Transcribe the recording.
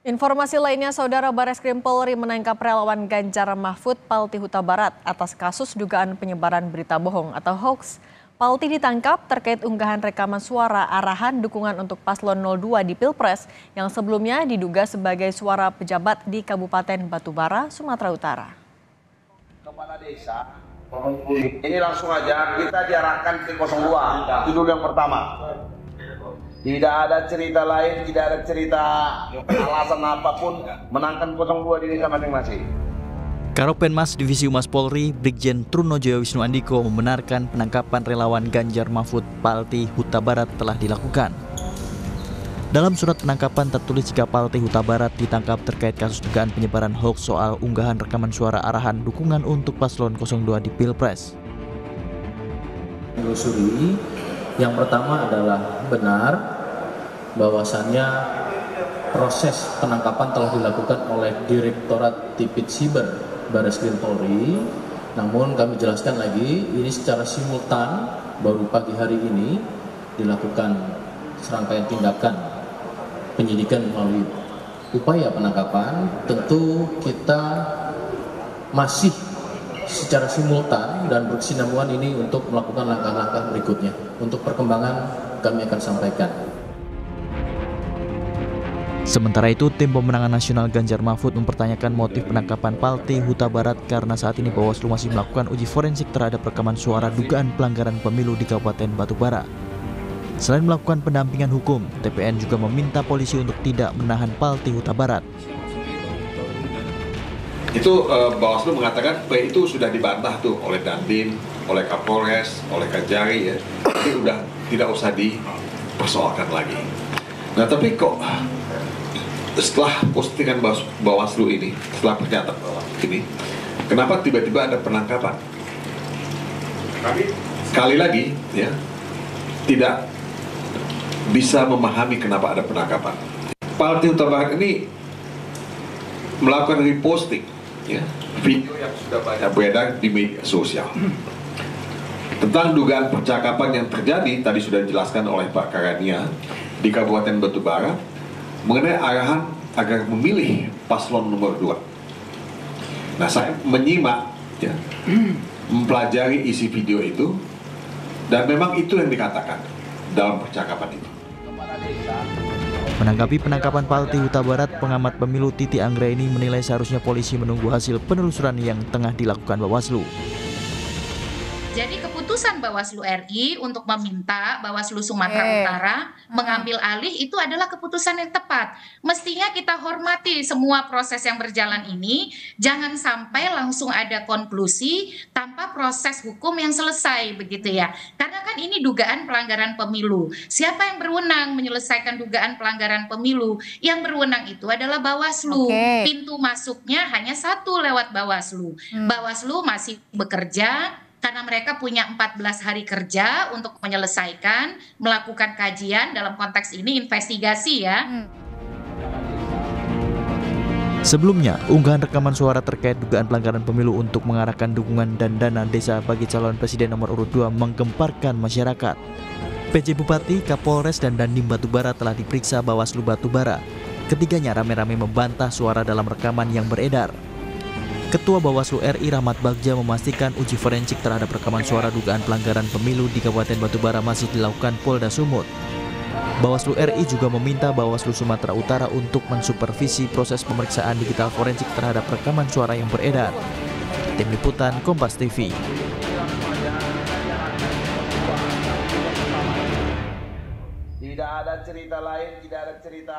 Informasi lainnya, Saudara Bareskrim Polri menangkap relawan Ganjar Mahfud Palti Huta Barat atas kasus dugaan penyebaran berita bohong atau hoax. Palti ditangkap terkait unggahan rekaman suara arahan dukungan untuk Paslon 02 di Pilpres yang sebelumnya diduga sebagai suara pejabat di Kabupaten Batubara, Sumatera Utara. Kepala desa, ini langsung aja kita diarahkan ke 02, itu dulu yang pertama. Tidak ada cerita lain, tidak ada cerita alasan apapun menangkan 02 di desa masing-masing. Karopenmas Divisi Humas Polri, Brigjen Trunojoyo Wisnu Andiko membenarkan penangkapan relawan Ganjar Mahfud Palti Huta Barat telah dilakukan. Dalam surat penangkapan tertulis jika Palti Huta Barat ditangkap terkait kasus dugaan penyebaran hoax soal unggahan rekaman suara arahan dukungan untuk Paslon 02 di Pilpres. Menelusuri, yang pertama adalah benar bahwasannya proses penangkapan telah dilakukan oleh Direktorat Tipid Siber Bareskrim Polri. Namun kami jelaskan lagi, ini secara simultan baru pagi hari ini dilakukan serangkaian tindakan penyidikan melalui upaya penangkapan. Tentu kita masih secara simultan dan berkesinambungan ini untuk melakukan langkah-langkah berikutnya. Untuk perkembangan kami akan sampaikan. Sementara itu, Tim Pemenangan Nasional Ganjar Mahfud mempertanyakan motif penangkapan Palti Huta Barat karena saat ini Bawaslu masih melakukan uji forensik terhadap rekaman suara dugaan pelanggaran pemilu di Kabupaten Batubara. Selain melakukan pendampingan hukum, TPN juga meminta polisi untuk tidak menahan Palti Huta Barat. Itu Bawaslu mengatakan itu sudah dibantah tuh oleh Dandim, oleh Kapolres, oleh Kajari ya. Jadi udah tidak usah dipersoalkan lagi. Nah tapi kok setelah postingan Bawaslu ini, setelah pernyataan ini, kenapa tiba-tiba ada penangkapan? Sekali lagi ya, tidak bisa memahami kenapa ada penangkapan. Palti Huta Barat ini melakukan reposting ya, video yang sudah banyak beredar di media sosial tentang dugaan percakapan yang terjadi, tadi sudah dijelaskan oleh Pak Karania di Kabupaten Batubara mengenai arahan agar memilih paslon nomor 2. Nah, saya menyimak ya, mempelajari isi video itu, dan memang itu yang dikatakan dalam percakapan itu. Menanggapi penangkapan Palti Huta Barat, pengamat pemilu Titi Anggraini menilai seharusnya polisi menunggu hasil penelusuran yang tengah dilakukan Bawaslu. Jadi keputusan Bawaslu RI untuk meminta Bawaslu Sumatera Utara mengambil alih itu adalah keputusan yang tepat. Mestinya kita hormati semua proses yang berjalan ini, jangan sampai langsung ada konklusi tanpa proses hukum yang selesai begitu ya. Karena kan ini dugaan pelanggaran pemilu. Siapa yang berwenang menyelesaikan dugaan pelanggaran pemilu? Yang berwenang itu adalah Bawaslu. Pintu masuknya hanya satu lewat Bawaslu. Bawaslu masih bekerja karena mereka punya 14 hari kerja untuk menyelesaikan, melakukan kajian, dalam konteks ini investigasi ya. Sebelumnya, unggahan rekaman suara terkait dugaan pelanggaran pemilu untuk mengarahkan dukungan dan dana desa bagi calon presiden nomor urut 2 menggemparkan masyarakat. PJ Bupati, Kapolres, dan Dandim Batubara telah diperiksa Bawaslu Batubara. Ketiganya rame-rame membantah suara dalam rekaman yang beredar. Ketua Bawaslu RI Rahmat Bagja memastikan uji forensik terhadap rekaman suara dugaan pelanggaran pemilu di Kabupaten Batubara masih dilakukan Polda Sumut. Bawaslu RI juga meminta Bawaslu Sumatera Utara untuk mensupervisi proses pemeriksaan digital forensik terhadap rekaman suara yang beredar. Tim Liputan Kompas TV. Tidak ada cerita lain, tidak ada cerita